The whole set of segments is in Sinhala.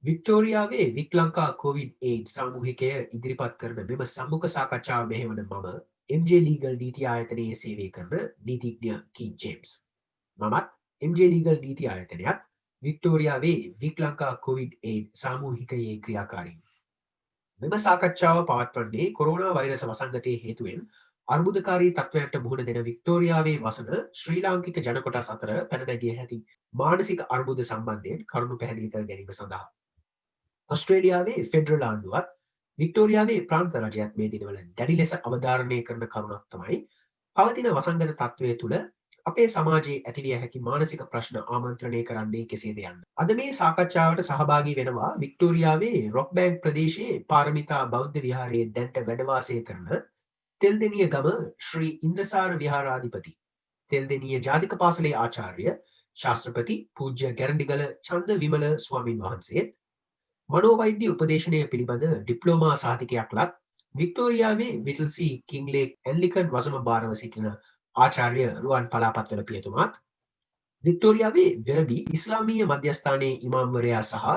වික්ටෝරියාවේ වික්ලංකා කොවිඩ්-8 සාමූහිකය ඉදිරිපත් කරන මෙම සම්මුඛ සාකච්ඡාව මෙහෙවන මම MJ ලීගල් නීති ආයතනයේ සේවය කරන නීතිඥ කීත් ජේම්ස්. මමත් MJ ලීගල් නීති ආයතනයත් වික්ටෝරියාවේ වික්ලංකා කොවිඩ්-8 සාමූහිකයේ ක්‍රියාකාරී. මෙම සාකච්ඡාව පවත්වන්නේ කොරෝනා වෛරස වසංගතයේ හේතුවෙන් අර්බුදකාරී තත්ත්වයන්ට මුහුණ දෙන වික්ටෝරියාවේ වසන ශ්‍රී ලාංකික ජනකොටස් අතර පැන නැගිය හැකි මානසික අර්බුද සම්බන්ධයෙන් කරුණු පැහැදිලි කර ගැනීම සඳහා ඔස්ට්‍රේලියාවේ ෆෙඩරල් ආණ්ඩුවත් වික්ටෝරියාවේ ප්‍රාන්ත රජයක් මේ දිනවල දැඩි ලෙස අවධාරණය කරන කරුණක් තමයි පවතින වසංගත තත්ත්වය තුළ අපේ සමාජයේ ඇතිවිය හැකි මානසික ප්‍රශ්න ආමන්ත්‍රණය කරන්නේ කෙසේද යන්න. අද මේ සාකච්ඡාවට සහභාගී වෙනවා වික්ටෝරියාවේ රොක්බෑන්ක් ප්‍රදේශයේ පාරමිතා බෞද්ධ විහාරයේ දැන්ට වැඩවාසය කරන තෙල්දෙනිය ගම ශ්‍රී ඉන්ද්‍රසාර විහාරාධිපති තෙල්දෙනිය ජාතික පාසලේ ආචාර්ය ශාස්ත්‍රපති පූජ්‍ය ගැරන්ඩිගල චන්ද විමල ස්වාමින් වහන්සේත් මනෝවෛද්‍ය උපදේශනය පිළිබඳ ඩිප්ලෝමා සාතිකයක් ලත් වික්ටෝරියාවේ විටල්සි කිංලේක් ඇල්ලිකන් වසම භාරව සිටින ආචාර්ය රුවන් පලාපත්වල පියතුමාත් වික්ටෝරියාවේ වෙරබි ඉස්ලාමීය මධ්‍යස්ථානයේ ඉමාම්වරයා සහ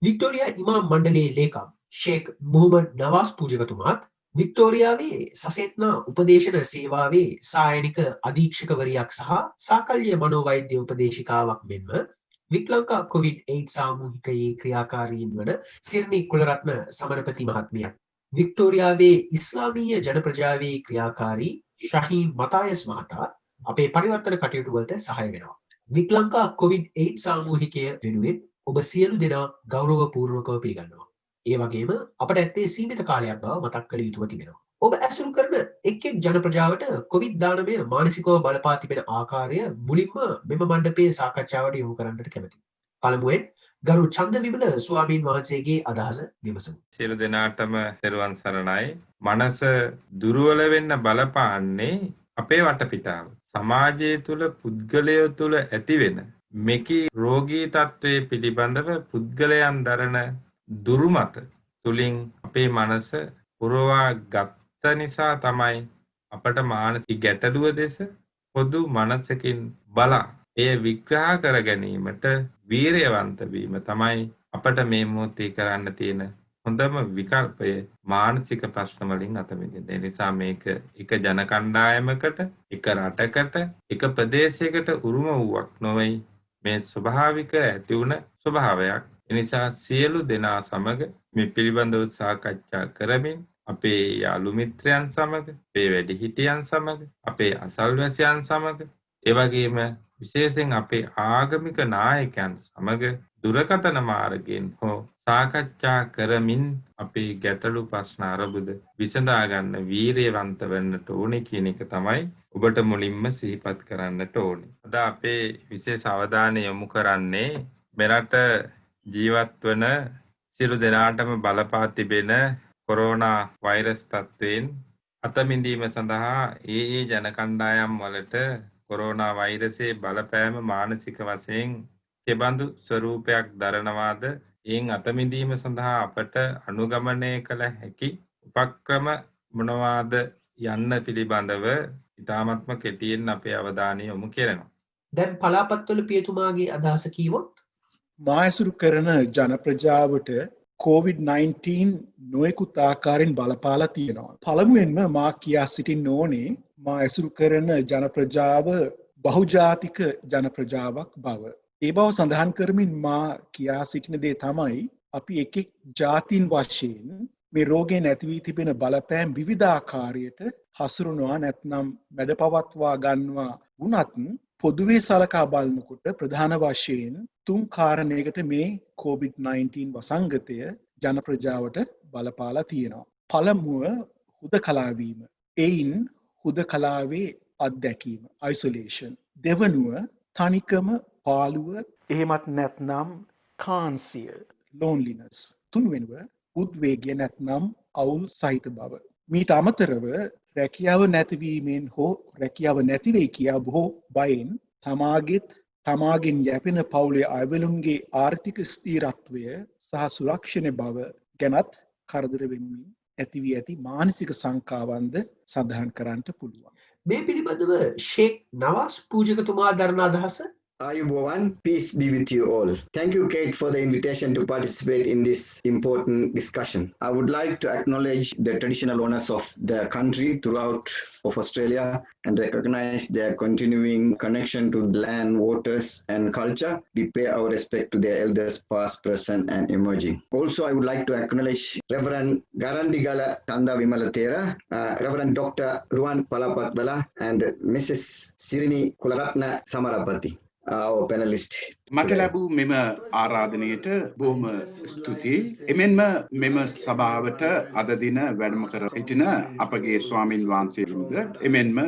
වික්ටෝරියා ඉමාම් මණ්ඩලයේ ලේකම් ෂේක් මුහමඩ් නවාස් පූජකතුමාත් වික්ටෝරියාවේ සසේත්නා උපදේශන සේවාවේ සායනික අධීක්ෂකවරියක් සහ සාකල්්‍ය මනෝවෛද්‍ය උපදේශිකාවක් මෙන්ම වික්ලංකා කොවිඩ්-8 සාමූහිකයේ ක්‍රියාකාරීන් වන සිර්නි කුලරත්න සමරපති මහත්මියක්. වික්ටෝරියාවේ ඉස්ලාමීය ජනප්‍රජාවේ ක්‍රියාකාරී ශහීන් මතායස් මහතා අපේ පරිවර්තන කටයුතුවලට සහය වෙනවා. වික්ලංකා කොවිඩ්-8 සාමූහිකය වෙනුවෙන් ඔබ සියලු දෙනා ගෞරවපූර්වකව පිළිගන්නවා. ඒ වගේම අපට ඇත්තේ සීමිත කාලයක් බව මතක් කළ යුතුව තිබෙනවා. ඔබ ඇසුරු කරන එක් ජනප්‍රජාවට කොවිඩ් දානමය මානසිකව බලපා තිබෙන ආකාරය මුලින්ම මෙම මණ්ඩපයේ සාකච්ඡාවට යොමු කරන්නට කැමැති. පළමුවෙන් ගරු චන්ද විමල ස්වාමීන් වහන්සේගේ අදහස විමසමු. සියලු දෙනාටම තෙරුවන් සරණයි. මනස දුර්වල වෙන්න බලපාන්නේ අපේ වටපිටාව. සමාජය තුළ පුද්ගලයෝ තුළ ඇතිවෙන මෙකී රෝගී තත්ත්වයේ පිළිබඳව පුද්ගලයන් දරන දුරුමත තුලින් අපේ මනස පුරවා ගත්ත නිසා තමයි අපට මානසික ගැටලුව දෙස පොදු මනසකින් බලා එය විග්‍රහ කර ගැනීමට වීරයවන්ත වීම තමයි අපට මේ මොහොතේ කරන්න තියෙන හොඳම විකල්පය මානසික ප්‍රශ්න වලින් අත මිදෙන්න. ඒ නිසා මේක එක ජන කණ්ඩායමකට, එක රටකට, එක ප්‍රදේශයකට උරුම වූවක් නොවේ. මේ ස්වභාවික ඇති වුණ ස්වභාවයක්. ඒ නිසා සියලු දෙනා සමග මේ පිළිබඳව සාකච්ඡා කරමින් අපේ යාළු මිත්‍රයන් සමග, අපේ වැඩිහිටියන් සමග, අපේ අසල්වැසියන් සමග, ඒ වගේම විශේෂයෙන් අපේ ආගමික නායකයන් සමග දුරකථන මාර්ගයෙන් හෝ සාකච්ඡා කරමින් අපේ ගැටලු ප්‍රශ්න අරබුද විසඳා ගන්න වීරියවන්ත වෙන්නට ඕනේ කියන එක තමයි ඔබට මුලින්ම සිහිපත් කරන්නට ඕනේ. අද අපේ විශේෂ අවධානය යොමු කරන්නේ මෙරට ජීවත් වන සියලු දෙනාටම බලපා තිබෙන කොරෝනා වෛරස් තත්ත්වයෙන් අතමිදීම සඳහා ඒ ජන කණ්ඩායම් වලට කොරෝනා වෛරසයේ බලපෑම මානසික වශයෙන් කෙබඳු ස්වරූපයක් දරනවාද එයින් අතමිදීම සඳහා අපට අනුගමනය කළ හැකි උපක්‍රම මොනවාද යන්න පිළිබඳව ඉතාමත්ම කෙටියෙන් අපේ අවධානය යොමු කරනවා. දැන් පලාපත්වල පියතුමාගේ අදහස කීවොත් මා ඇසුරු කරන ජනප්‍රජාවට COVID-19 නොයෙකුත් ආකාරයෙන් බලපාලා තියෙනවා. පළමුවෙන්ම මා කියා සිටින්න ඕනේ මා ඇසුරු කරන ජනප්‍රජාව බහුජාතික ජනප්‍රජාවක් බව. ඒ බව සඳහන් කරමින් මා කියා සිටින දේ තමයි අපි එකෙක් ජාතීන් වශයෙන් මේ රෝගය නැති වී තිබෙන බලපෑම් විවිධාකාරයට හසුරුවනවා නැත්නම් වැඩපවත්වා ගන්නවා වුණත් පොදුවේ සලකා බලනකොට ප්‍රධාන වශයෙන් තුන් කාරණයකට මේ COVID-19 වසංගතය ජනප්‍රජාවට බලපාලා තියෙනවා. පළමුව හුදකලා වීම. එයින් හුදකලාවේ අත්දැකීම isolation. දෙවනුව තනිකම පාළුව එහෙමත් නැත්නම් කාන්සිය loneliness. තුන්වෙනුව උද්වේගය නැත්නම් අවුල් සහිත බව. මීට අමතරව රැකියාව නැතිවීමෙන් හෝ රැකියාව නැතිවෙයි කියා බොහෝ බයෙන් තමාගෙන් යැපෙන පවුලේ අයවලුන්ගේ ආර්ථික ස්ථීරත්වය සහ සුරක්ෂණ බව ගැනත් කරදර වෙමින් ඇතිවී ඇති මානසික සංකාවන්ද සඳහන් කරන්නට පුළුවන්. මේ පිළිබඳව ෂේක් නවාස් පූජකතුමා දරන අදහස Ayubowan, peace be with you all. Thank you, Kate, for the invitation to participate in this important discussion. I would like to acknowledge the traditional owners of the country throughout of Australia and recognize their continuing connection to the land, waters, and culture. We pay our respect to their elders, past, present, and emerging. Also, I would like to acknowledge Reverend Garandigala Tanda Vimalatera, Reverend Dr. Ruan Palapatbala, and Mrs. Sirini Kularatna Samarapati. Our panelist. මට ලැබූ මෙම ආරාධනයට බොහොම ස්තුතියි. එමෙන්ම මෙම සභාවට අද දින වැඩම කර සිටින අපගේ ස්වාමින් වහන්සේරුද එමෙන්ම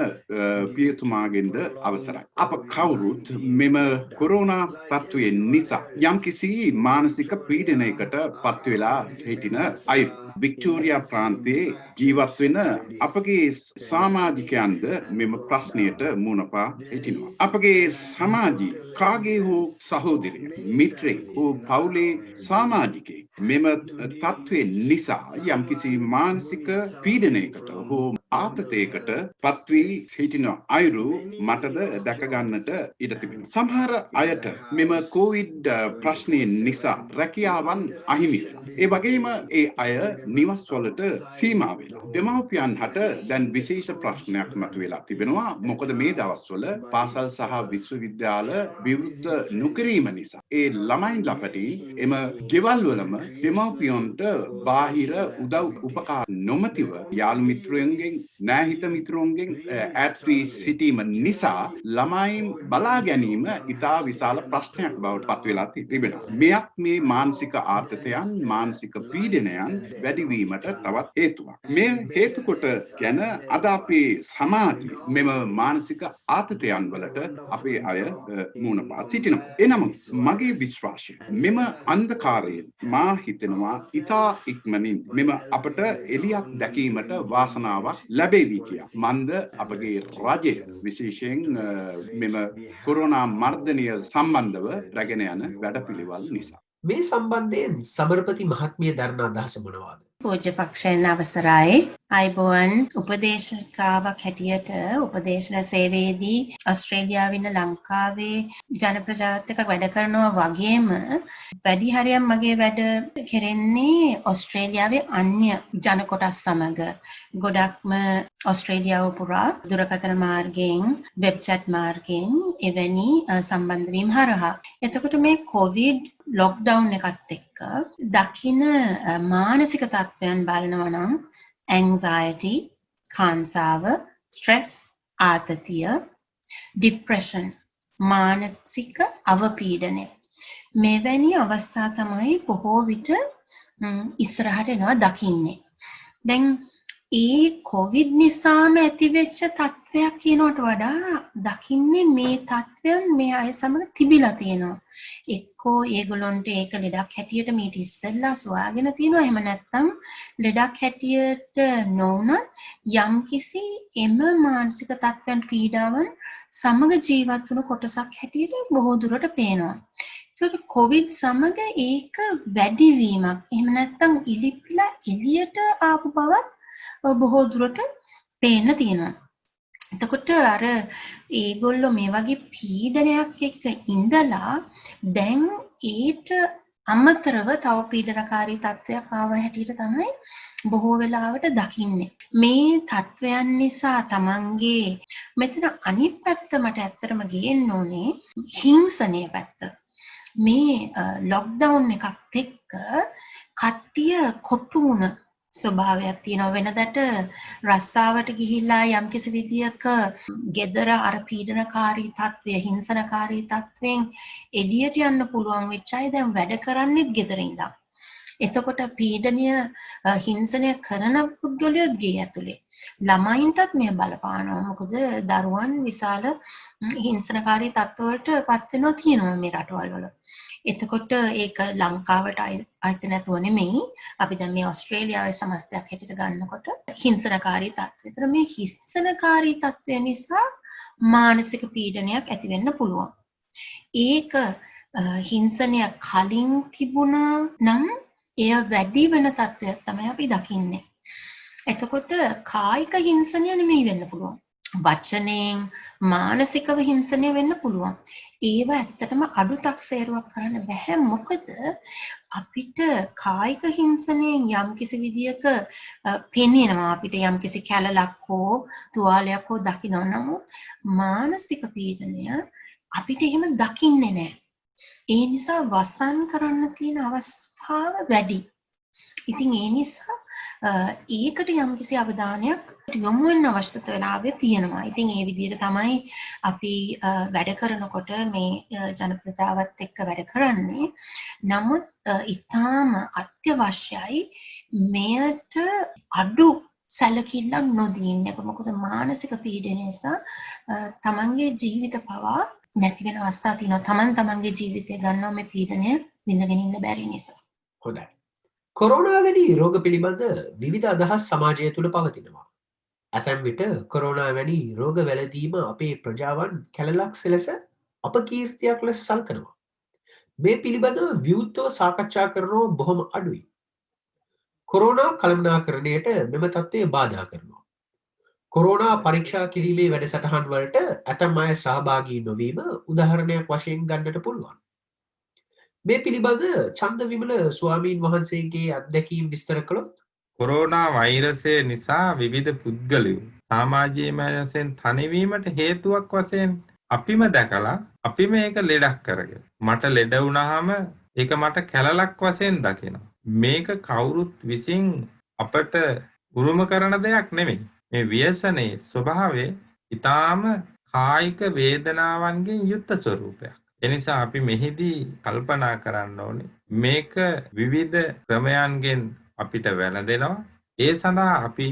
පියතුමාගෙන්ද අවසරයි. අප කවුරුත් මෙම කොරෝනා තත්ත්වයෙන් නිසා යම්කිසි මානසික පීඩනයකට පත් වෙලා සිටින අය වික්ටෝරියා ප්‍රාන්තයේ ජීවත් වෙන අපගේ සමාජිකයන්ද මෙම ප්‍රශ්නයට මුහුණ පා සිටිනවා. අපගේ සමාජයේ කාගේ හෝ සහෝදරයෙක් මිත්‍රයෙක් හෝ පවුලේ සමාජිකයෙක් මෙම තත්ත්වය නිසා යම්කිසි මානසික පීඩනයකට හෝ ආතතියකට පත් වී සිටින අයුරු මටද දැක ගන්නට ඉඩ තිබෙනවා. සමහර අයට මෙම කොවිඩ් ප්‍රශ්නය නිසා රැකියාවන් අහිමි වෙලා. ඒ වගේම ඒ අය නිවස් වලට සීමා වෙලා. දෙමව්පියන් හට දැන් විශේෂ ප්‍රශ්නයක් මතුවලා තිබෙනවා. මොකද මේ දවස්වල පාසල් සහ විශ්වවිද්‍යාල විවෘත නොකිරීම නිසා ඒ ළමයින් ළපටි එම ගෙවල් වලම දෙමව්පියන්ට බාහිර උදව් උපකාර නොමැතිව යාළු මිත්‍රයන්ගෙන් නෑහිත මිත්‍රයන්ගෙන් ඈත් වී සිටීම නිසා ළමයින් බලා ගැනීම ඉතා විශාල ප්‍රශ්නයක් බවට පත් වෙලා තිබෙනවා. මෙයක් මේ මානසික ආතතියන් මානසික පීඩනයන් වැඩිවීමට තවත් හේතුවක්. මේ හේතු කොට ගැන අද අපේ සමාජයේ මෙම මානසික ආතතියන් වලට අපේ අය මුහුණ පා සිටිනවා. එනමුත් මගේ විශ්වාසය මෙම අන්ධකාරයෙන් මා හිතෙනවා ඉතා ඉක්මනින් මෙම අපට එළියක් දැකීමට වාසනාවක් ලැබෙවි කියා. මන්ද අපගේ රජය විශේෂයෙන් මෙම කොරෝනා මර්ධනය සම්බන්ධව රැගෙන යන වැඩපිළිවෙළ නිසා. මේ සම්බන්ධයෙන් සමරපති මහත්මිය දරන අදහස මොනවාද? පූජ්‍ය පක්ෂයෙන් අවසරයි. අයිබෝවන් උපදේශකාවක් හැටියට උපදේශන සේවයේදී ඔස්ට්‍රේලියාවේ ඉන්න ලංකාවේ ජන ප්‍රජාවත් එක්ක වැඩ කරනවා වගේම වැඩි හරියක් මගේ වැඩ කෙරෙන්නේ ඔස්ට්‍රේලියාවේ අන්‍ය ජන කොටස් සමග. ගොඩක්ම ඔස්ට්‍රේලියාව පුරා දුරකථන මාර්ගයෙන් වෙබ් චැට් මාර්ගයෙන් එවැනි සම්බන්ධ වීම හරහා. එතකොට මේ කොවිඩ් ලොක්ඩවුන් එකත් එක්ක දකින මානසික තත්ත්වයන් බලනවා නම් anxiety, කාන්සාව, stress, ආතතිය, depression, මානසික අවපීඩනය. මෙවැනි අවස්ථා තමයි බොහෝ විට ඉස්සරහට එනවා දකින්නේ. දැන් ඒ කොවිඩ් නිසාම ඇතිවෙච්ච තත්ත්වයක් කියනවට වඩා දකින්නේ මේ තත්ත්වයන් මේ අය සමග තිබිලා තියෙනවා. එක්කෝ ඒගොල්ලොන්ට ඒක ලෙඩක් හැටියට මීට ඉස්සෙල්ලා සොයාගෙන තියෙනවා. එහෙම නැත්නම් ලෙඩක් හැටියට නොවුනත් යම්කිසි එම මානසික තත්ත්වයන් පීඩාවන් සමග ජීවත් වුණු කොටසක් හැටියට බොහෝ දුරට පේනවා. ඒකට කොවිඩ් සමග ඒක වැඩිවීමක්. එහෙම නැත්නම් ඉලිපිලා එළියට ආපු බවක් බොහෝ දුරට පේන්න තියෙනවා. එතකොට අර ඒගොල්ලෝ මේ වගේ පීඩනයක් එක්ක ඉඳලා දැන් ඊට අමතරව තව පීඩනකාරී තත්ත්වයක් ආව හැටියට තමයි බොහෝ වෙලාවට දකින්නේ. මේ තත්ත්වයන් නිසා තමන්ගේ මෙතන අනිත් පැත්ත මට ඇත්තටම ගේන්න ඕනේ හිංසනය පැත්ත. මේ ලොක්ඩවුන් එකත් එක්ක කට්ටිය කොටු වුණ ස්වභාවයක් තියෙනවා. වෙනදට රස්සාවට ගිහිල්ලා යම්කිසි විදියක ගෙදර අර පීඩනකාරී තත්ත්වය හිංසනකාරී තත්ත්වෙන් එළියට යන්න පුළුවන් වෙච්ච අය දැන් වැඩ කරන්නේත් ගෙදර ඉඳන්. එතකොට පීඩනය හිංසනය කරන පුද්ගලයෝත් ගේ ඇතුලේ. ළමයින්ටත් මේ බලපානවා. මොකද දරුවන් විශාල හිංසනකාරී තත්ත්වවලට පත් වෙනවා තියෙනවා මේ රටවල් වල. එතකොට ඒක ලංකාවට අයිති නැතුව නෙමෙයි. අපි දැන් මේ ඔස්ට්‍රේලියාවේ සමස්තයක් හැටියට ගන්නකොට හිංසනකාරී තත්ත්වය. ඒතර මේ හිංසනකාරී තත්ත්වය නිසා මානසික පීඩනයක් ඇති වෙන්න පුළුවන්. ඒක හිංසනය කලින් තිබුණා නම් එය වැඩි වෙන තත්ත්වයක් තමයි අපි දකින්නේ. එතකොට කායික හිංසනය නෙමෙයි වෙන්න පුළුවන්. වචනයෙන් මානසිකව හිංසනය වෙන්න පුළුවන්. ඒව ඇත්තටම අඩු තක්සේරුවක් කරන්න බැහැ. මොකද අපිට කායික හිංසනයෙන් යම්කිසි විදියක පෙනෙනවා. අපිට යම්කිසි කැලලක් හෝ තුවාලයක් හෝ දකිනවා. නමුත් මානසික පීඩනය අපිට එහෙම දකින්නේ නැහැ. ඒ නිසා වසන් කරන්න තියෙන අවස්ථාව වැඩි. ඉතින් ඒ නිසා ඒකට යම්කිසි අවධානයක් යොමු වෙන්න අවශ්‍යත වෙලාවෙ තියෙනවා. ඉතින් ඒ විදිහට තමයි අපි වැඩ කරනකොට මේ ජනප්‍රජාවත් එක්ක වැඩ කරන්නේ. නමුත් ඊටාම අත්‍යවශ්‍යයි මෙයට අඩු සැලකිල්ලක් නොදීන්න එක. මොකද මානසික පීඩනය නිසා තමන්ගේ ජීවිත පවා නැති වෙන අවස්ථා තියෙනවා. තමන්ගේ ජීවිතය ගන්නවා මේ පීඩනය විඳගෙන ඉන්න බැරි නිසා. හොඳයි. කොරෝනා වැනි රෝග පිළිබඳ විවිධ අදහස් සමාජය තුළ පවතිනවා. ඇතැම් විට කොරෝනා වැනි රෝග වැළඳීම අපේ ප්‍රජාවන් කැලලක් සෙලස අපකීර්තියක් ලෙස සලකනවා. මේ පිළිබඳව විවෘතව සාකච්ඡා කරනවා බොහොම අඩුයි. කොරෝනා කළමනාකරණයට මෙම තත්ත්වය බාධා කරනවා. කොරෝනා පරීක්ෂා කිරීමේ වැඩසටහන් වලට ඇතැම් අය සහභාගී නොවීම උදාහරණයක් වශයෙන් ගන්නට පුළුවන්. මේ පිළිබඳ චන්ද විමල ස්වාමීන් වහන්සේගේ අත්දැකීම් විස්තර කළොත්. කොරෝනා වෛරසය නිසා විවිධ පුද්ගලයෝ සමාජීය වශයෙන් තනිවීමට හේතුවක් වශයෙන් අපිම දැකලා අපි මේක ලෙඩක් කරගෙන මට ලෙඩ වුණාම ඒක මට කැලලක් වශයෙන් දකිනවා. මේක කවුරුත් විසින් අපට උරුම කරන දෙයක් නෙමෙයි. මේ ව්‍යසනයේ ස්වභාවය ඊටාම කායික වේදනාවන්ගෙන් යුක්ත ස්වરૂපයක්. එනිසා අපි මෙහිදී කල්පනා කරන්න ඕනේ මේක විවිධ ක්‍රමයන්ගෙන් අපිට වැළඳෙනවා. ඒ සඳහා අපි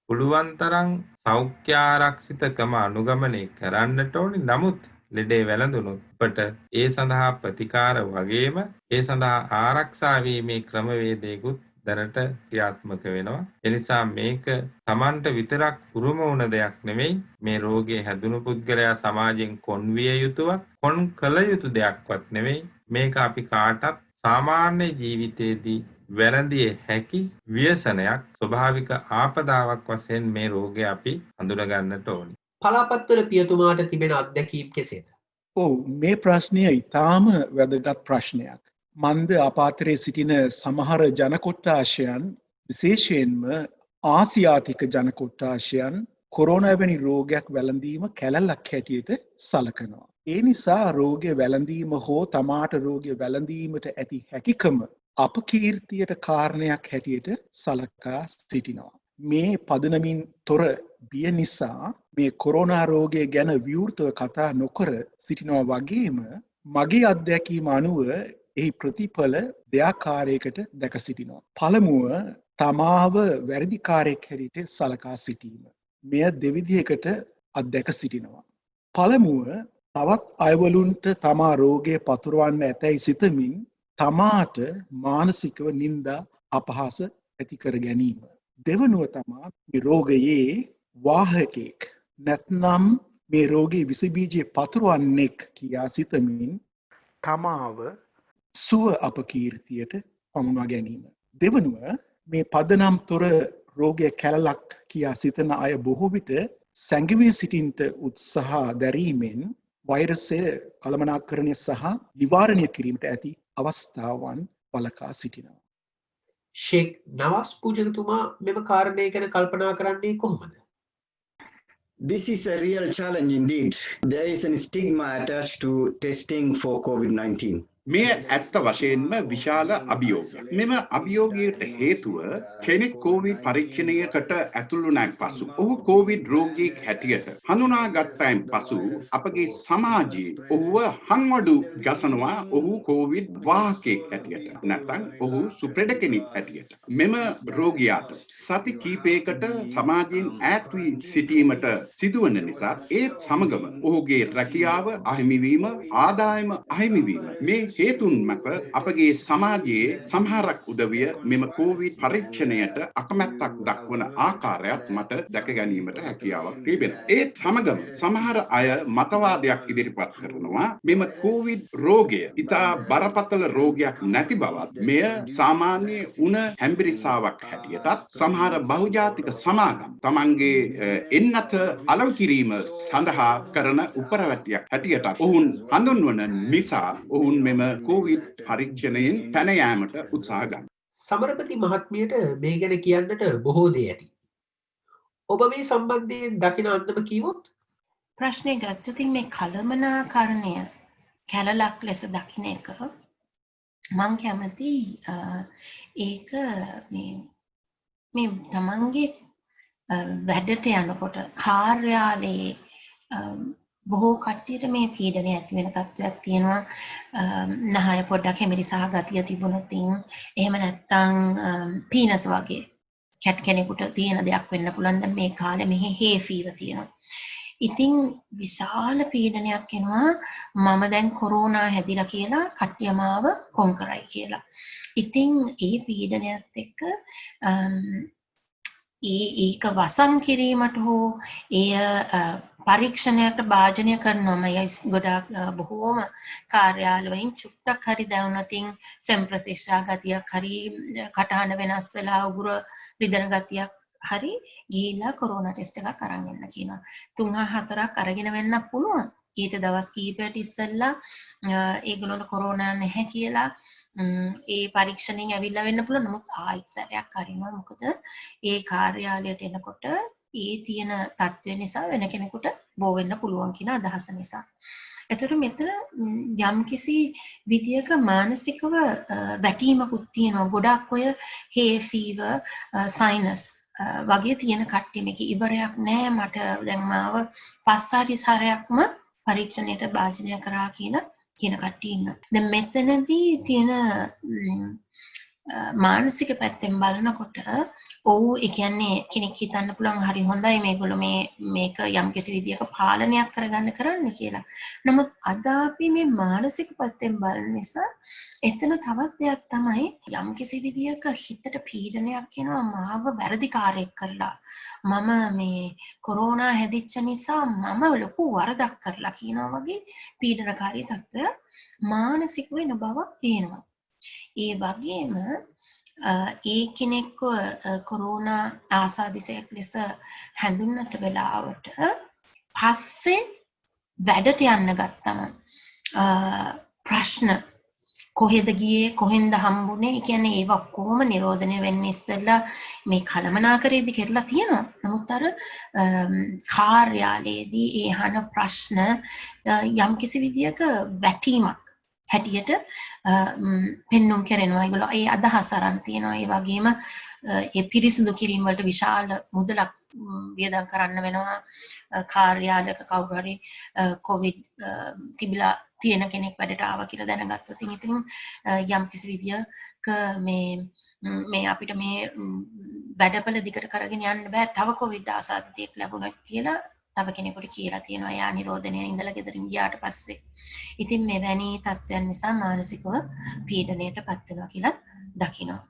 පුළුවන් තරම් සෞඛ්‍ය ආරක්ෂිතකම අනුගමනය කරන්නට ඕනේ. නමුත් ලෙඩේ වැළඳුනොත් අපට ඒ සඳහා ප්‍රතිකාර වගේම ඒ සඳහා ආරක්ෂා වීමේ ක්‍රමවේදයකුත් දැනට ක්‍රියාත්මක වෙනවා. එනිසා මේක Tamanට විතරක් උරුම වුණ දෙයක් නෙමෙයි. මේ රෝගයේ හැදුණු පුද්ගලයා සමාජයෙන් කොන් විය යුතුවක්, කොන් කළ යුතු දෙයක්වත් නෙමෙයි. මේක අපි කාටත් සාමාන්‍ය ජීවිතයේදී වැළඳිය හැකි ව්‍යසනයක්, ස්වභාවික ආපදාවක් වශයෙන් මේ රෝගය අපි හඳුනා ගන්නට ඕනි. පලාපත්වල පියතුමාට තිබෙන අත්දැකීම් කෙසේද? ඔව්, මේ ප්‍රශ්නය ඉතාම වැදගත් ප්‍රශ්නයක්. මන්ද අපාතරයේ සිටින සමහර ජනකොට්ටාශයන්, විශේෂයෙන්ම ආසියාතික ජනකොට්ටාශයන් කොරෝනා වැනි රෝගයක් වැළඳීම කැලලක් හැටියට සලකනවා. ඒ නිසා රෝගය වැළඳීම හෝ තමාට රෝගය වැළඳීමට ඇති හැකියකම අපකීර්තියට කාරණයක් හැටියට සලකා සිටිනවා. මේ පදනමින් තොර බිය නිසා මේ කොරෝනා රෝගය ගැන විවෘතව කතා නොකර සිටිනවා වගේම මගේ අත්දැකීම අනුව එහි ප්‍රතිඵල දෙආකාරයකට දැක සිටිනවා. පළමුව තමාව වැරදිකාරයෙක් හැටියට සලකා සිටීම. මෙය දෙවිදිහකට අත්දැක සිටිනවා. පළමුව තවත් අයවලුන්ට තමා රෝගය පතුරවන්න ඇතැයි සිතමින් තමාට මානසිකව නින්දා අපහාස ඇති කර ගැනීම. දෙවනුව තමා මේ රෝගයේ වාහකෙක් නැත්නම් මේ රෝගයේ විස බීජය පතුරවන්නෙක් කියා සිතමින් තමාව සුව අපකීර්තියට පමුණවා ගැනීම. දෙවනුව මේ පදනම් තොර රෝගය කැලලක් කියා සිතන අය බොහෝ විට සැඟවී සිටින්ට උත්සාහ දැරීමෙන් වෛරසය කළමනාකරණය සහ නිවාරණය කිරීමට ඇති අවස්ථාවන් වළකා සිටිනවා. ෂේක් නවාස් පූජකතුමා මෙම කාරණය ගැන කල්පනා කරන්නේ කොහොමද? This is a real challenge indeed. There is a stigma attached to testing for COVID-19. මෙය ඇත්ත වශයෙන්ම විශාල අභියෝගයක්. මෙම අභියෝගයට හේතුව කෙනෙක් කෝවිඩ් පරීක්ෂණයකට ඇතුළු වුණාන් පසු ඔහු කෝවිඩ් රෝගියෙක් හැටියට හඳුනාගත්තයින් පසු අපගේ සමාජයේ ඔහුව හංවඩු ගසනවා ඔහු කෝවිඩ් වාහකයෙක් හැටියට. නැත්නම් ඔහු සුප්‍රෙඩ කෙනෙක් හැටියට. මෙම රෝගියාට සති කීපයකට සමාජයෙන් ඈත් වී සිටීමට සිදුවන නිසා ඒත් සමගම ඔහුගේ රැකියාව අහිමි වීම, ආදායම අහිමි වීම මේ හේතුන් මත අපගේ සමාජයේ සමහරක් උදවිය මෙම කෝවිඩ් පරීක්ෂණයට අකමැත්තක් දක්වන ආකාරයත් මට දැක ගැනීමට හැකියාවක් තිබෙනවා. ඒත් සමගම සමහර අය මතවාදයක් ඉදිරිපත් කරනවා මෙම කෝවිඩ් රෝගය ඉතා බරපතල රෝගයක් නැති බවත් මෙය සාමාන්‍ය උණ හැම්බිරිසාවක් හැටියටත් සමහර බහුජාතික සමාගම් තමන්ගේ එන්නත අලව කිරීම සඳහා කරන උපරවැටියක් හැටියට ඔවුන් හඳුන්වන නිසා ඔවුන් මෙම කෝවිඩ් පරීක්ෂණයෙන් පැන යාමට උත්සාහ ගන්නවා. සමරපති මහත්මියට මේ ගැන කියන්නට බොහෝ දේ ඇති. ඔබ මේ සම්බන්ධයෙන් දකින අන්දම කීවොත්? ප්‍රශ්නය ගත්තතින් මේ කළමනාකරණය කැලලක් ලෙස දකින එක මං කැමති ඒක මේ තමන්ගේ වැඩට යනකොට කාර්යාලයේ බොහෝ කට්ටියට මේ පීඩනය ඇති වෙන තත්ත්වයක් තියෙනවා. නහය පොඩ්ඩක් හෙමිරිසහ ගතිය තිබුණොත් එහෙම නැත්නම් පීනස් වගේ කැට් කෙනෙකුට තියෙන දෙයක් වෙන්න පුළුවන්. දැන් මේ කාලේ මෙහි හේ ෆීවර් තියෙනවා. ඉතින් විශාල පීඩනයක් එනවා මම දැන් කොරෝනා හැදිලා කියලා කට්ටිය මාව කොන් කරයි කියලා. ඉතින් ඒ පීඩනයත් එක්ක ඒක වසන් කිරීමට හෝ එය පරීක්ෂණයට භාජනය කරනවා. මම ගොඩාක් බොහෝම කාර්යාලවලින් චුට්ටක් හරි දැනුණතින් සෙම්ප්‍රතිශ්‍රා ගතියක් හරි කටහඬ වෙනස් වෙලා උගුර රිදෙන ගතියක් හරි ගිහිල්ලා කොරෝනා ටෙස්ට් එකක් අරන් එන්න කියනවා. 3-4ක් අරගෙන වෙන්න පුළුවන්. ඊට දවස් කීපයකට ඉස්සෙල්ලා ඒගොල්ලන්ට කොරෝනා නැහැ කියලා ඒ පරීක්ෂණයෙන් ඇවිල්ලා වෙන්න පුළුවන්. නමුත් ආයෙත් සැරයක් අරිනවා. මොකද ඒ කාර්යාලයට එනකොට ඒ තියෙන තත්ත්වය නිසා වෙන කෙනෙකුට බෝ වෙන්න පුළුවන් කියන අදහස නිසා. එතකොට මෙතන යම්කිසි විදියක මානසිකව වැටීමකුත් තියෙනවා. ගොඩක් ඔය හේ ෆීවර් සයිනස් වගේ තියෙන කට්ටිය මේක ඉවරයක් නෑ මට දැන් මාව 5 සැරයක්ම පරීක්ෂණයට භාජනය කරා කියන කට්ටිය ඉන්නවා. දැන් මෙතනදී තියෙන මානසික පැත්තෙන් බලනකොට ඔව් ඒ කියන්නේ කෙනෙක් හිතන්න පුළුවන් හරි හොඳයි මේගොල්ලෝ මේක යම්කිසි විදියක පාලනයක් කරගන්න කරන්න කියලා. නමුත් අද අපි මේ මානසික පැත්තෙන් බලන නිසා එතන තවත් දෙයක් තමයි යම්කිසි විදියක හිතට පීඩනයක් එනවා මාව වැරදිකාරයෙක් කරලා මම මේ කොරෝනා හැදිච්ච නිසා මම ලොකු වරදක් කරලා කියනවා වගේ පීඩනකාරී තත්ත්වය මානසික වෙන බව පේනවා. ඒ වගේම ඒ කෙනෙක්ව කොරෝනා ආසාදිතයෙක් ලෙස හැඳුන්වන්නට වෙලාවට පස්සේ වැඩට යන්න ගත්තම ප්‍රශ්න කොහෙද ගියේ කොහෙන්ද හම්බුනේ කියන්නේ ඒව කොහොම නිරෝධනය වෙන්න ඉස්සෙල්ලා මේ කලමනාකරේදී කරලා තියෙනවා. නමුත් අර කාර්යාලයේදී ඒ අහන ප්‍රශ්න යම්කිසි විදියක වැටීමක් හැටියට පෙන්නුම් කරනවා. ඒගොල්ලෝ ඒ අදහස අරන් තියෙනවා. ඒ වගේම ඒ පිරිසිදු කිරීම වලට විශාල මුදලක් වියදම් කරන්න වෙනවා. කාර්යාලයක කවුරු හරි කොවිඩ් තිබිලා තියෙන කෙනෙක් වැඩට ආවා කියලා දැනගත්තොත් ඉතින් යම්කිසි විදියක මේ අපිට මේ වැඩපළ දිගට කරගෙන යන්න බෑ. තව කොවිඩ් ආසාදිතයෙක් ලැබුණා කියලා තව කෙනෙකුට කියලා තියෙනවා. යා නිරෝධනයේ ඉඳලා ගෙදරින් ගියාට පස්සේ. ඉතින් මෙවැනි තත්ත්වයන් නිසා මානසිකව පීඩනයට පත් වෙනවා කියලා දකිනවා.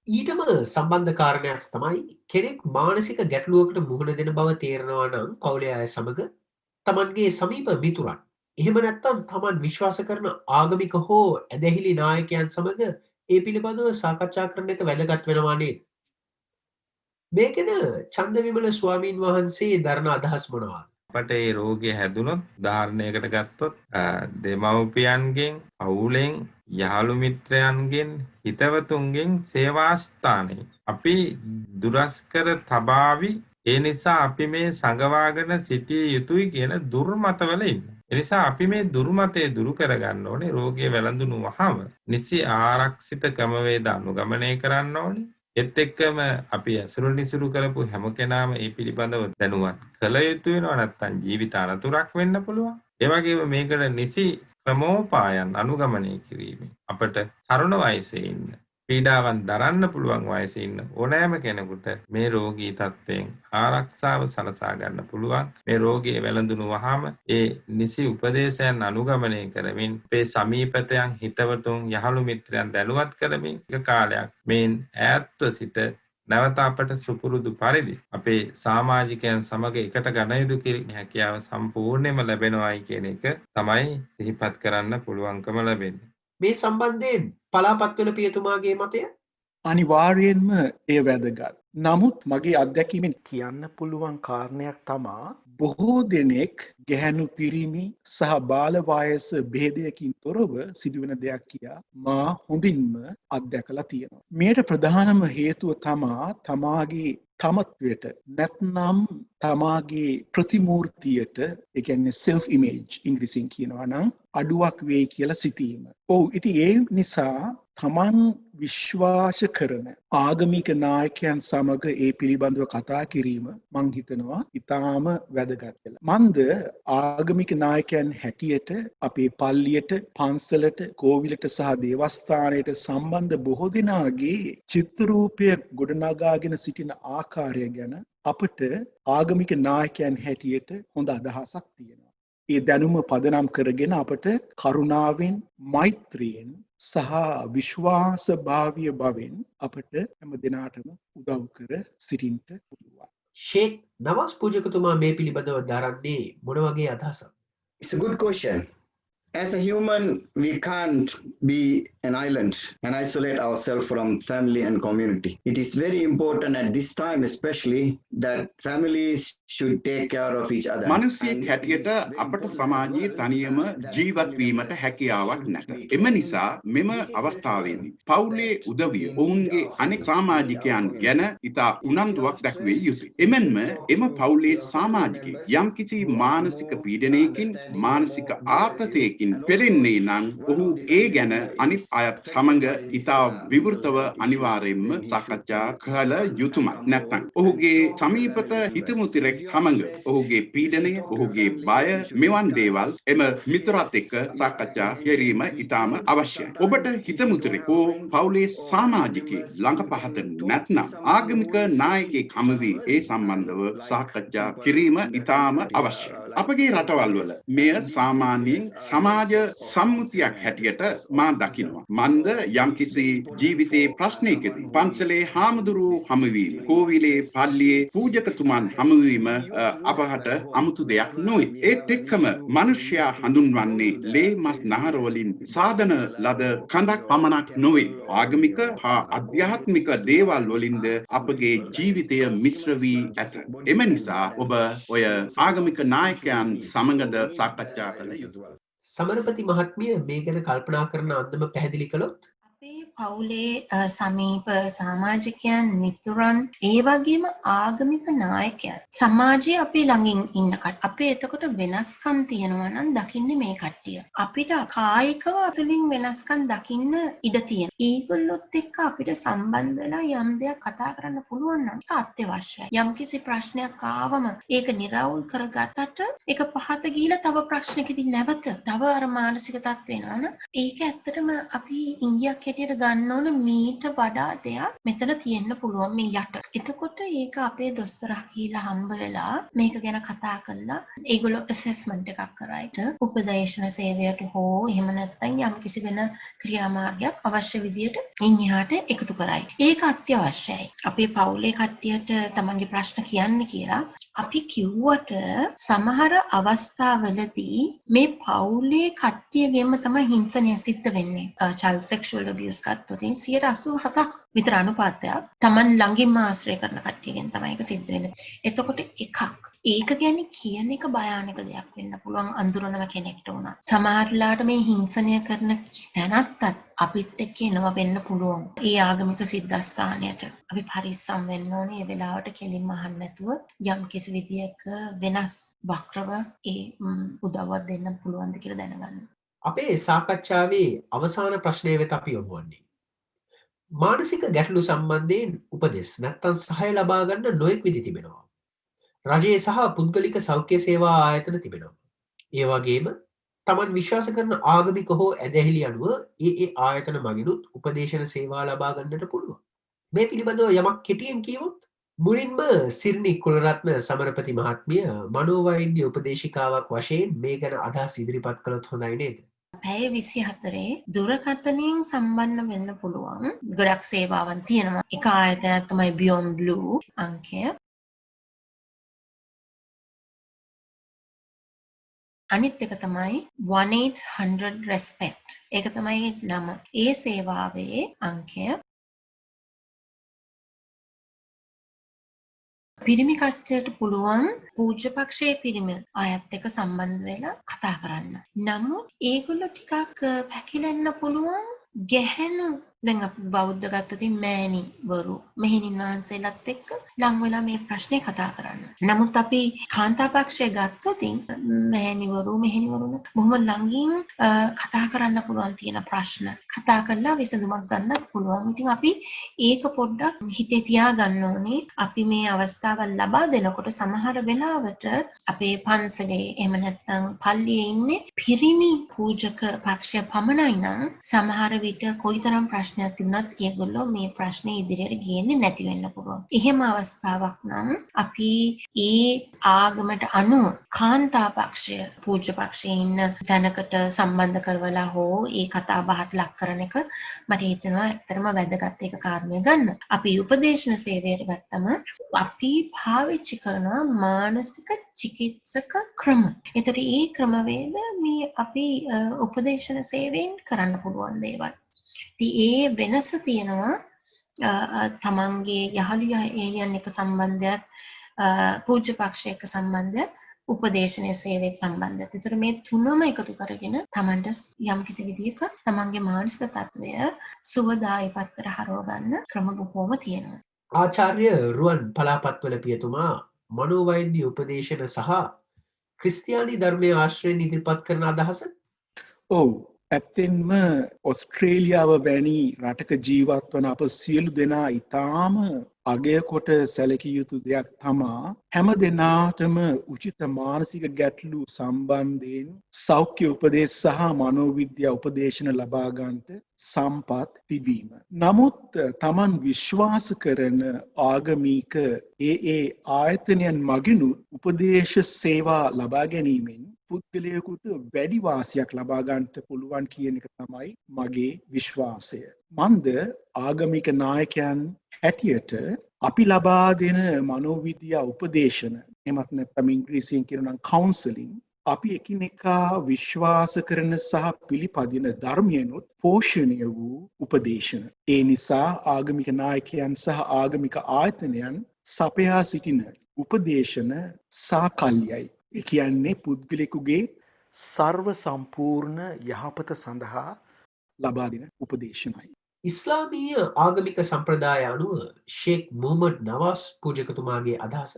ඊටම සම්බන්ධ කාරණයක් තමයි කෙනෙක් මානසික ගැටලුවකට මුහුණ දෙන බව තේරෙනවා නම් පවුලේ අය සමග තමන්ගේ සමීප මිතුරන් එහෙම නැත්නම් තමන් විශ්වාස කරන ආගමික හෝ ඇදහිලි නායකයන් සමග ඒ පිළිබඳව සාකච්ඡා කරන එක වැදගත් වෙනවා නේද? මේ ගැන චන්දවිමල ස්වාමීන් වහන්සේ දරන අදහස් මොනවාද? අපට ඒ රෝගය හැදුනොත් උදාහරණයකට ගත්තොත් දෙමව්පියන්ගෙන් පවුලෙන් යහළු මිත්‍රයන්ගෙන් හිතවතුන්ගෙන් සේවාස්ථානයේ අපි දුරස්කර තබාවි. ඒ නිසා අපි මේ සංගවාගෙන සිටිය යුතුයි කියන දුර්මතවල ඉන්නේ. ඒ නිසා අපි මේ දුර්මතය දුරු කරගන්න ඕනේ. රෝගය වැළඳුණු වහම නිසි ආරක්ෂිත ක්‍රමවේද අනුගමනය කරන්න ඕනේ. ඒත් එක්කම අපි ඇසුරු නිසුරු කරපු හැම කෙනාම මේ පිළිබඳව දැනුවත් කළ යුතු වෙනවා. නැත්නම් ජීවිත අනතුරක් වෙන්න පුළුවන්. ඒ වගේම මේකට නිසි ක්‍රමෝපායන් අනුගමනය කිරීමෙන් අපට තරුණ වයසේ ඉන්න පීඩාවන් දරන්න පුළුවන් වයසේ ඉන්න ඕනෑම කෙනෙකුට මේ රෝගී තත්ත්වයෙන් ආරක්ෂාව සලසා ගන්න පුළුවන්. මේ රෝගිය වැළඳුණු වහාම ඒ නිසි උපදේශයන් අනුගමනය කරමින් අපේ සමීපතයන් හිතවතුන් යහළු මිත්‍රයන් දැනුවත් කරමින් එක කාලයක් මේන් ඈත්ව සිට නැවත අපට සුපුරුදු පරිදි අපේ සමාජිකයන් සමග එකට ගණයුතු කිරීමේ හැකියාව සම්පූර්ණයෙන්ම ලැබෙනවායි කියන එක තමයි සිහිපත් කරන්න පුළුවන්කම ලැබෙන්නේ. මේ සම්බන්ධයෙන් පලාපත්වල පියතුමාගේ මතය? අනිවාර්යෙන්ම එය වැදගත්. නමුත් මගේ අත්දැකීමෙන් කියන්න පුළුවන් කාරණයක් තමා බොහෝ දෙනෙක් ගැහැණු පිරිමි සහ බාල වයස භේදයකින් තොරව සිදුවෙන දෙයක් කියා මා හොඳින්ම අත්දැකලා තියෙනවා. මේට ප්‍රධානම හේතුව තමා තමාගේ තමත්වයට නැත්නම් තමාගේ ප්‍රතිමූර්තියට, ඒ කියන්නේ self image ඉංග්‍රීසියෙන් කියනවා නම් අඩුවක් වෙයි කියලා සිතීම. ඔව්, ඉතින් ඒ නිසා තමන් විශ්වාස කරන ආගමික නායකයන් සමග ඒ පිළිබඳව කතා කිරීම මං හිතනවා ඉතාම වැදගත් කියලා. මන්ද ආගමික නායකයන් හැටියට අපේ පල්ලියට, පන්සලට, කෝවිලට සහ දේවස්ථානයට සම්බන්ධ බොහෝ දෙනාගේ චිත්‍රරූපය ගොඩනගාගෙන සිටින ආකාරය ගැන අපට ආගමික නායකයන් හැටියට හොඳ අදහසක් තියෙනවා. ඒ දැනුම පදනම් කරගෙන අපට කරුණාවෙන්, මෛත්‍රියෙන් සහ විශ්වාසභාවය බවෙන් අපට හැම දෙනාටම උදව් කර සිටින්ට පුළුවන්. ෂේක් නවාස් පූජකතුමා මේ පිළිබඳව දරන්නේ මොන වගේ අදහසක්? It's a good question. As a human, we can't be an island and isolate ourselves from family and community. It is very important at this time especially that families should take care of each other. මිනිස්සෙක් හැටියට අපට සමාජයේ තනියම ජීවත් වීමට හැකියාවක් නැත. එම නිසා මෙම අවස්ථාවේදී පවුලේ උදවිය ඔවුන්ගේ අනෙක් සමාජිකයන් ගැන ඉතා උනන්දුවක් දැක්විය යුතුයි. එමෙන්ම එම පවුලේ සමාජිකයෙක් යම්කිසි මානසික පීඩනයකින්, මානසික ආතතියකින් පෙළෙන්නේ නම් ඔහු ඒ ගැන අනිත් අයත් සමග ඉතා විවෘතව අනිවාර්යයෙන්ම සාකච්ඡා කළ යුතුමයි. නැත්නම් ඔහුගේ සමීපත හිතමුතිරෙක් සමග ඔහුගේ පීඩනය, ඔහුගේ බය, මෙවන් දේවල් එම මිතුරත් එක්ක සාකච්ඡා කිරීම ඉතාම අවශ්‍යයි. ඔබට හිතමුතිරෙක් හෝ පවුලේ සමාජිකයෙක් ළඟ පහත නැත්නම් ආගමික නායකයෙක් හමුවී ඒ සම්බන්ධව සාකච්ඡා කිරීම ඉතාම අවශ්‍යයි. අපගේ රටවල් වල මෙය සාමාන්‍යයෙන් සමාජ සම්මුතියක් හැටියට මා දකිනවා. මන්ද යම්කිසි ජීවිතයේ ප්‍රශ්නයකදී පන්සලේ හාමුදුරුවෝ හමුවීම, කෝවිලේ පල්ලියේ පූජකතුමන් හමුවීම අපහට අමුතු දෙයක් නොවේ. ඒත් එක්කම මිනිසයා හඳුන්වන්නේ ලේ මස් නහර වලින් සාදන ලද කඳක් පමණක් නොවේ. ආගමික හා අධ්‍යාත්මික දේවල් වලින්ද අපගේ ජීවිතය මිශ්‍ර වී ඇත. එම නිසා ඔබ ඔය ආගමික නායකයන් සමගද සාකච්ඡා කළ යුතුයි. සමරපති මහත්මිය මේ ගැන කල්පනා කරන අන්දම පැහැදිලි කළොත්? අපේ පවුලේ සමීප සමාජිකයන්, මිතුරන්, ඒ වගේම ආගමික නායකයන්, සමාජයේ අපේ ළඟින් ඉන්න අපේ එතකොට වෙනස්කම් තියෙනවා නම් දකින්නේ මේ කට්ටිය. අපිට කායිකව අතුලින් වෙනස්කම් දකින්න ඉඩ තියෙනවා. ඒගොල්ලොත් එක්ක අපිට සම්බන්ධ වෙලා යම් දෙයක් කතා කරන්න පුළුවන් නම් ඒක අත්‍යවශ්‍යයි. යම්කිසි ප්‍රශ්නයක් ආවම ඒක නිරවුල් කරගත්තට ඒක පහත ගිහිලා තව ප්‍රශ්නකදී නැවත තව අර මානසික තත්ත්ව වෙනවනම් ඒක ඇත්තටම අපි ඉංගියක් හැටියට ගන්න ඕන මීට වඩා දෙයක් මෙතන තියෙන්න පුළුවන් මේ යට. එතකොට ඒක අපේ දොස්තරා කියලා හම්බ වෙලා මේක ගැන කතා කරලා ඒගොල්ලෝ ඇසෙස්මන්ට් එකක් කරයිට උපදේශන සේවයට හෝ එහෙම නැත්නම් යම් කිසි වෙන ක්‍රියාමාර්ගයක් අවශ්‍ය විදියට ඉන් එහාට එකතු කරයි. ඒක අත්‍යවශ්‍යයි. අපේ පවුලේ කට්ටියට තමන්ගේ ප්‍රශ්න කියන්න කියලා අපි කිව්වට සමහර අවස්ථාවලදී මේ පවුලේ කට්ටියගෙම තමයි හිංසනය සිද්ධ වෙන්නේ. child sexual abuse ගත්තොත් 87ක් විතර අනුපාතයක් තමන් ළඟින්ම ආශ්‍රය කරන කට්ටියගෙන් තමයි ඒක සිද්ධ වෙන්නේ. එතකොට එකක් ඒක කියන්නේ කියන එක භයානක දෙයක් වෙන්න පුළුවන් අඳුරනම කෙනෙක්ට උනා. සමහරලාට මේ හිංසනය කරන තැනත්තත් අපිත් එක්ක එනවා වෙන්න පුළුවන්. ඒ ආගමික සිද්ධාස්ථානයට අපි පරිස්සම් වෙන්න ඕනේ. ඒ වෙලාවට කෙලින්ම අහන්න නැතුව යම් කිසි විදියක වෙනස් වක්‍රව ඒ උදව්වක් දෙන්න පුළුවන්ද කියලා දැනගන්න. අපේ සාකච්ඡාවේ අවසාන ප්‍රශ්නය වෙත අපි යොමු වන්නේ. මානසික ගැටලු සම්බන්ධයෙන් උපදෙස් නැත්තම් සහාය ලබා ගන්න නොයෙක් විදි තිබෙනවා. රජයේ සහ පුද්ගලික සෞඛ්‍ය සේවා ආයතන තිබෙනවා. ඒ වගේම තමන් විශ්වාස කරන ආගමික හෝ ඇදහිලි අනුව ඒ ආයතන මගිනුත් උපදේශන සේවා ලබා ගන්නට පුළුවන්. මේ පිළිබඳව යමක් කෙටියෙන් කියවොත් මුලින්ම සිරිනි කුලරත්න සමරපති මහත්මිය මනෝවෛද්‍ය උපදේශිකාවක් වශයෙන් මේ ගැන අදහස් ඉදිරිපත් කළොත් හොඳයි නේද? පැය 24 දුරකථනයෙන් සම්බන්ධ වෙන්න පුළුවන් ගොඩක් සේවාවන් තියෙනවා. එක ආයතනයක් තමයි Beyond Blue අංකය. අනිත් එක තමයි 1800 respect. ඒක තමයි නම. ඒ සේවාවේ අංකය. පිරිමි කට්ටියට පුළුවන් පූජ්‍ය පක්ෂයේ පිරිමි අයත් එක්ක සම්බන්ධ වෙලා කතා කරන්න. නමුත් ඒගොල්ලෝ ටිකක් පැකිලෙන්න පුළුවන් ගැහැණු දැන් අපි බෞද්ධ ගත්තොත් මෑණිවරු මෙහෙණින් වහන්සේලාත් එක්ක ලං වෙලා මේ ප්‍රශ්නේ කතා කරන්න. නමුත් අපි කාන්තා පක්ෂය ගත්තොත් මෑණිවරු මෙහෙණිවරුන් බොහොම ළඟින් කතා කරන්න පුළුවන් තියෙන ප්‍රශ්න කතා කරලා විසඳුමක් ගන්නත් පුළුවන්. ඉතින් අපි ඒක පොඩ්ඩක් හිතේ තියාගන්න ඕනේ. අපි මේ අවස්ථාවල් ලබා දෙනකොට සමහර වෙලාවට අපේ පන්සලේ එහෙම නැත්නම් පල්ලියේ ඉන්නේ පිරිමි පූජක පක්ෂය පමණයි නම් සමහර විට කොයිතරම් ප්‍රශ්නයක් තිබුණත් ඒගොල්ලෝ මේ ප්‍රශ්නේ ඉදිරියට ගේන්නේ නැති වෙන්න පුළුවන්. එහෙම අවස්ථාවක් නම් අපි ඒ ආගමට අනුව කාන්තා පක්ෂය පූජ්‍ය පක්ෂයේ ඉන්න තැනකට සම්බන්ධ කරවලා හෝ ඒ කතා බහට ලක් කරන එක මට හිතෙනවා ඇත්තටම වැදගත් එක කාරණේ ගන්න. අපි උපදේශන සේවයට ගත්තම අපි පාවිච්චි කරනවා මානසික චිකිත්සක ක්‍රම. ඒතර ඒ ක්‍රමවේද මේ අපි උපදේශන සේවයෙන් කරන්න පුළුවන් දේවල්. ඒ වෙනස තියෙනවා තමන්ගේ යහළු යහළියන් එක්ක සම්බන්ධයක් පූජ්‍ය පක්ෂය එක්ක සම්බන්ධයක් උපදේශනීය සේවයට සම්බන්ධයක්. ඒතර මේ තුනම එකතු කරගෙන තමන්ට යම් කිසි විදිහක තමන්ගේ මානසික තත්වය සුවදායි පැත්තට හරව ගන්න ක්‍රම බොහෝම තියෙනවා. ආචාර්ය රුවන් පලාපත්වල පියතුමා මනෝවෛද්‍ය උපදේශන සහ ක්‍රිස්තියානි ධර්මයේ ආශ්‍රයෙන් ඉදිරිපත් කරන අදහස? ඔව්. ඇත්තෙන්ම ඔස්ට්‍රේලියාව වැනි රටක ජීවත් වන අප සියලු දෙනා ඉතාම අගය කොට සැලකිය යුතු දෙයක් තමා හැම දෙනාටම උචිත මානසික ගැටලු සම්බන්ධයෙන් සෞඛ්‍ය උපදෙස් සහ මනෝවිද්‍යා උපදේශන ලබා ගන්නට සම්පත් තිබීම. නමුත් තමන් විශ්වාස කරන ආගමික ඒ ආයතනයන් මගිනුත් උපදේශ සේවා ලබා ගැනීමෙන් පුද්ගලයෙකුට වැඩි වාසියක් ලබා ගන්නට පුළුවන් කියන එක තමයි මගේ විශ්වාසය. මන්ද ආගමික නායකයන් හැටියට අපි ලබා දෙන මනෝවිද්‍යා උපදේශන එමත් නැත්නම් ඉංග්‍රීසියෙන් කියනවා නම් කවුන්සලින් අපි එකිනෙකා විශ්වාස කරන සහ පිළිපදින ධර්මයනොත් පෝෂණය වූ උපදේශන. ඒ නිසා ආගමික නායකයන් සහ ආගමික ආයතනයන් සපයා සිටින උපදේශන සාකල්‍යයි. ඒ කියන්නේ පුද්ගලයෙකුගේ සර්ව සම්පූර්ණ යහපත සඳහා ලබා දෙන උපදේශනයි. ඉස්ලාමීය ආගමික සම්ප්‍රදාය අනුව ෂේක් මුහම්මද් නවාස් පූජකතුමාගේ අදහස?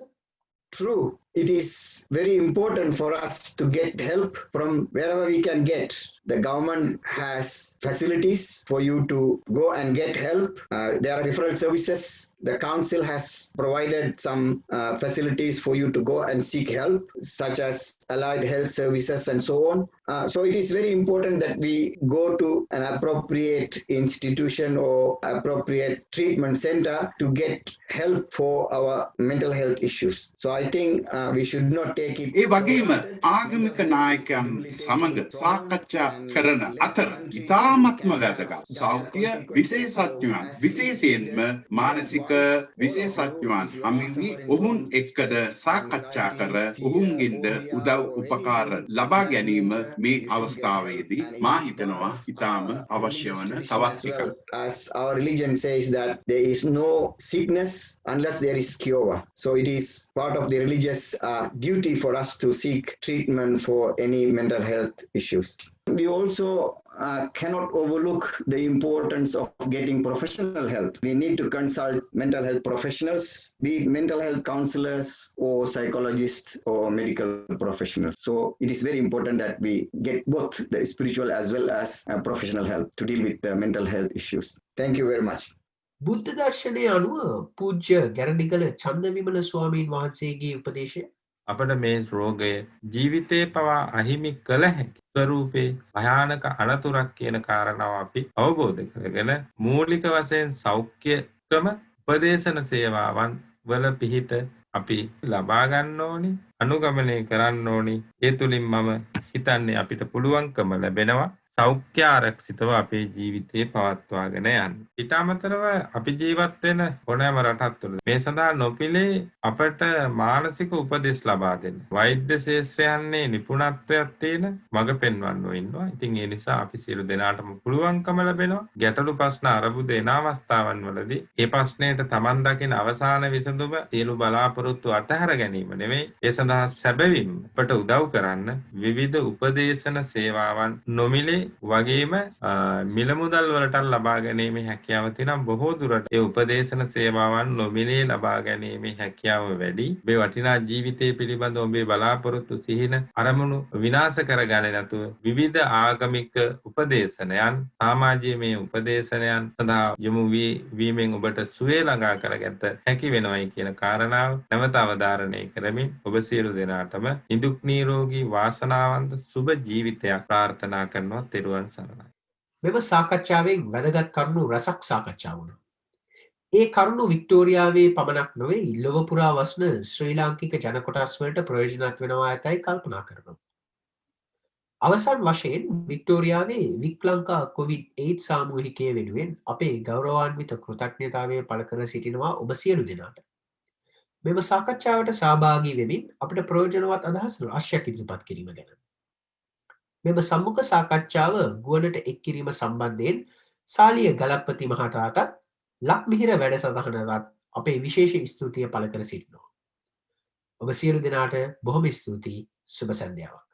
True. It is very important for us to get help from wherever we can get. The government has facilities for you to go and get help. There are referral services. The council has provided some facilities for you to go and seek help, such as allied health services and so on. So it is very important that we go to an appropriate institution or appropriate treatment center to get help for our mental health issues. So I think we should not take it. ඒ වගේම ආගමික නායකයන් සමග සාකච්ඡා කරන අතර ඉතාමත්ම වැදගත් සෞඛ්‍ය විශේෂඥයන් විශේෂයෙන්ම මානසික විශේෂඥයන් හමුවී ඔවුන් එක්කද සාකච්ඡා කර ඔවුන්ගෙන්ද උදව් උපකාර ලබා ගැනීම මේ අවස්ථාවේදී මා හිතනවා ඉතාම අවශ්‍ය වන තවත් එකක්. As our religion says that there is no sickness unless there is cure. So it is part of the religious duty for us to seek treatment for any mental health issues. We also cannot overlook the importance of getting professional help. We need to consult mental health professionals, be it mental health counselors or psychologists or medical professionals. So it is very important that we get both the spiritual as well as professional help to deal with the mental health issues. Thank you very much. බුද්ධ දර්ශනය අනුව පූජ්‍ය ගැරඩිගල චන්දවිමල ස්වාමීන් වහන්සේගේ උපදේශය? අපට මේ රෝගය ජීවිතේ පවා අහිමි කළ හැකි ස්වරූපේ භයානක අනතුරක් කියන කාරණාව අපි අවබෝධ කරගෙන මූලික වශයෙන් සෞඛ්‍ය ක්‍රම උපදේශන සේවාවන් වල පිහිට අපි ලබා ගන්න ඕනි අනුගමනය කරන්න ඕනි ඒ තුලින් මම හිතන්නේ අපිට පුළුවන්කම ලැබෙනවා සෞඛ්‍ය ආරක්ෂිතව අපේ ජීවිතේ පවත්වාගෙන යන්න. ඊට අමතරව අපි ජීවත් වෙන ඕනෑම රටක් තුළ මේ සඳහා නොපිළේ අපට මානසික උපදෙස් ලබා දෙන්න. වෛද්‍ය ශාස්ත්‍රයන්නේ නිපුණත්වයක් තියෙන මඟ පෙන්වන්නෝ ඉන්නවා. ඉතින් ඒ නිසා අපි සියලු දෙනාටම පුළුවන්කම ලැබෙනවා ගැටලු ප්‍රශ්න අරබුද එන අවස්ථාවන් වලදී ඒ ප්‍රශ්නයට Taman දකින අවසාන විසඳුම සියලු බලාපොරොත්තු අතහැර ගැනීම නෙවෙයි. ඒ සඳහා සැබවින්ම අපට උදව් කරන්න විවිධ උපදේශන සේවාවන් නොමිලේ වගේම මිල මුදල් වලට ලබා ගැනීමේ හැකියාව තියෙනවා බොහෝ දුරට ඒ උපදේශන සේවාවන් නොමිලේ ලබා ගැනීමේ හැකියාව වැඩි මේ වටිනා ජීවිතය පිළිබඳ ඔබේ බලාපොරොත්තු සිහින අරමුණු විනාශ කරගන්නේ නැතුව විවිධ ආගමික උපදේශනයන් සමාජීය උපදේශනයන් සඳහා යොමු වීමෙන් ඔබට සුවය ළඟා කරගත හැකි වෙනවයි කියන කාරණාව නැවත අවධාරණය කරමින් ඔබ සියලු දෙනාටම නිදුක් නිරෝගී වාසනාවන්ත සුබ ජීවිතයක් ප්‍රාර්ථනා කරනවා තෙරුවන් සරණයි. මෙම සාකච්ඡාවෙන් වැදගත් කරුණු රසක් සාකච්ඡා වුණා. ඒ කරුණු වික්ටෝරියාවේ පමණක් නොවේ ලොව පුරා වසන ශ්‍රී ලාංකික ජන කොටස් වලට ප්‍රයෝජනවත් වෙනවා ඇතැයි කල්පනා කරනවා. අවසන් වශයෙන් වික්ටෝරියාවේ වික්ලංකා COVID-19 සාමූහිකය වෙනුවෙන් අපේ ගෞරවාන්විත කෘතඥතාවය පළ කර සිටිනවා ඔබ සියලු දෙනාට. මෙම සාකච්ඡාවට සහභාගී වෙමින් අපට ප්‍රයෝජනවත් අදහස් රාශියක් ඉදිරිපත් කිරීම ගැන. මෙම සම්මුඛ සාකච්ඡාව ගුවනට එක් කිරීම සම්බන්ධයෙන් සාලිය ගලප්පති මහතාටත් ලක්මිහිර වැඩසටහනටත් අපේ විශේෂ ස්තුතිය පළ කර සිටිනවා. ඔබ සියලු දෙනාට බොහොම ස්තුතියි. සුබ සන්ධ්‍යාවක්.